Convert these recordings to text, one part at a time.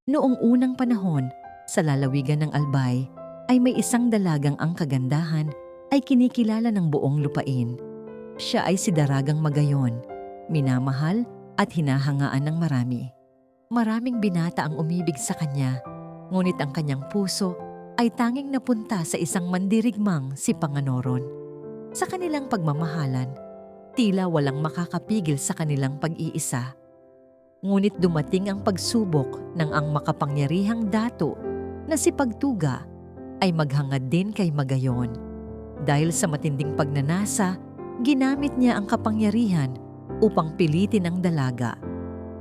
Noong unang panahon, sa lalawigan ng Albay, ay may isang dalagang ang kagandahan ay kinikilala ng buong lupain. Siya ay si Daragang Magayon, minamahal at hinahangaan ng marami. Maraming binata ang umibig sa kanya, ngunit ang kanyang puso ay tanging napunta sa isang mandirigmang si Panganoron. Sa kanilang pagmamahalan, tila walang makakapigil sa kanilang pag-iisa. Ngunit dumating ang pagsubok ng ang makapangyarihang dato na si Pagtuga ay maghangad din kay Magayon. Dahil sa matinding pagnanasa, ginamit niya ang kapangyarihan upang pilitin ang dalaga,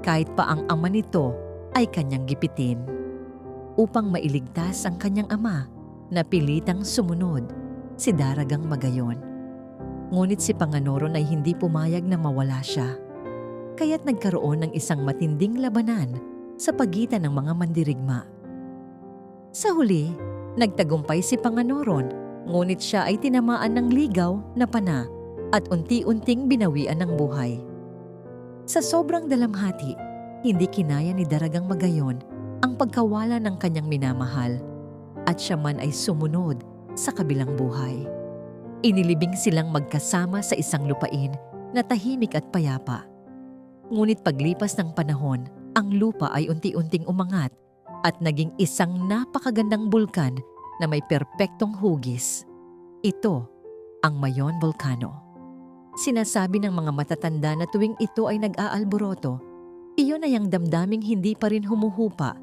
kahit pa ang ama nito ay kanyang gipitin. Upang mailigtas ang kanyang ama na pilitang sumunod, si Daragang Magayon. Ngunit si Panganoron ay hindi pumayag na mawala siya. Kaya't nagkaroon ng isang matinding labanan sa pagitan ng mga mandirigma. Sa huli, nagtagumpay si Panganoron, ngunit siya ay tinamaan ng ligaw na pana at unti-unting binawian ng buhay. Sa sobrang dalamhati, hindi kinaya ni Daragang Magayon ang pagkawala ng kanyang minamahal at siya man ay sumunod sa kabilang buhay. Inilibing silang magkasama sa isang lupain na tahimik at payapa. Ngunit paglipas ng panahon, ang lupa ay unti-unting umangat at naging isang napakagandang bulkan na may perpektong hugis. Ito ang Mayon Volcano. Sinasabi ng mga matatanda na tuwing ito ay nag-aalboroto, iyon ay ang damdaming hindi pa rin humuhupa,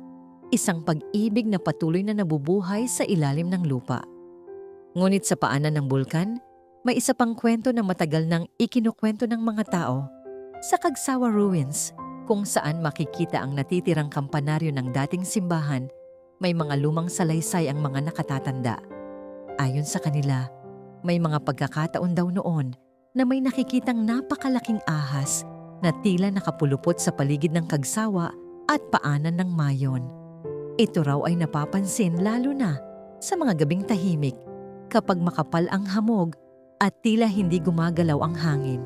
isang pag-ibig na patuloy na nabubuhay sa ilalim ng lupa. Ngunit sa paanan ng bulkan, may isa pang kwento na matagal nang ikinukwento ng mga tao. Sa Kagsawa Ruins, kung saan makikita ang natitirang kampanaryo ng dating simbahan, may mga lumang salaysay ang mga nakatatanda. Ayon sa kanila, may mga pagkakataon daw noon na may nakikitang napakalaking ahas na tila nakapulupot sa paligid ng Kagsawa at paanan ng Mayon. Ito raw ay napapansin lalo na sa mga gabing tahimik kapag makapal ang hamog at tila hindi gumagalaw ang hangin.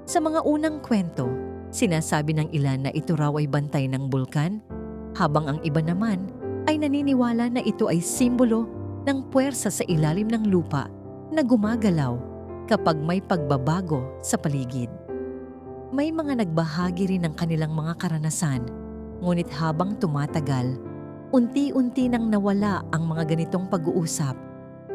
Sa mga unang kwento, sinasabi ng ilan na ito raw ay bantay ng bulkan, habang ang iba naman ay naniniwala na ito ay simbolo ng puwersa sa ilalim ng lupa na gumagalaw kapag may pagbabago sa paligid. May mga nagbahagi rin ng kanilang mga karanasan, ngunit habang tumatagal, unti-unti nang nawala ang mga ganitong pag-uusap.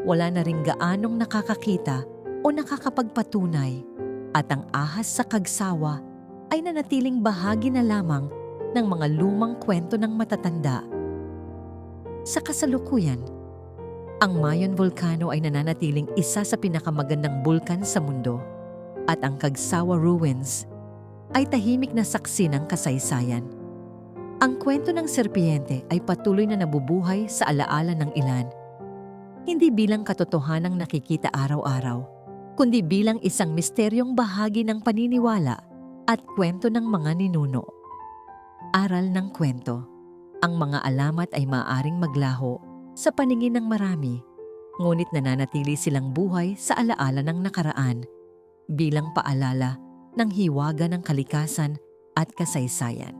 Wala na ring gaanong nakakakita o nakakapagpatunay. At ang ahas sa Kagsawa ay nanatiling bahagi na lamang ng mga lumang kwento ng matatanda. Sa kasalukuyan, ang Mayon Volcano ay nananatiling isa sa pinakamagandang bulkan sa mundo at ang Kagsawa Ruins ay tahimik na saksi ng kasaysayan. Ang kwento ng serpiente ay patuloy na nabubuhay sa alaala ng ilan, hindi bilang katotohanang nakikita araw-araw, kundi bilang isang misteryong bahagi ng paniniwala at kwento ng mga ninuno. Aral ng kwento. Ang mga alamat ay maaaring maglaho sa paningin ng marami, ngunit nananatili silang buhay sa alaala ng nakaraan bilang paalala ng hiwaga ng kalikasan at kasaysayan.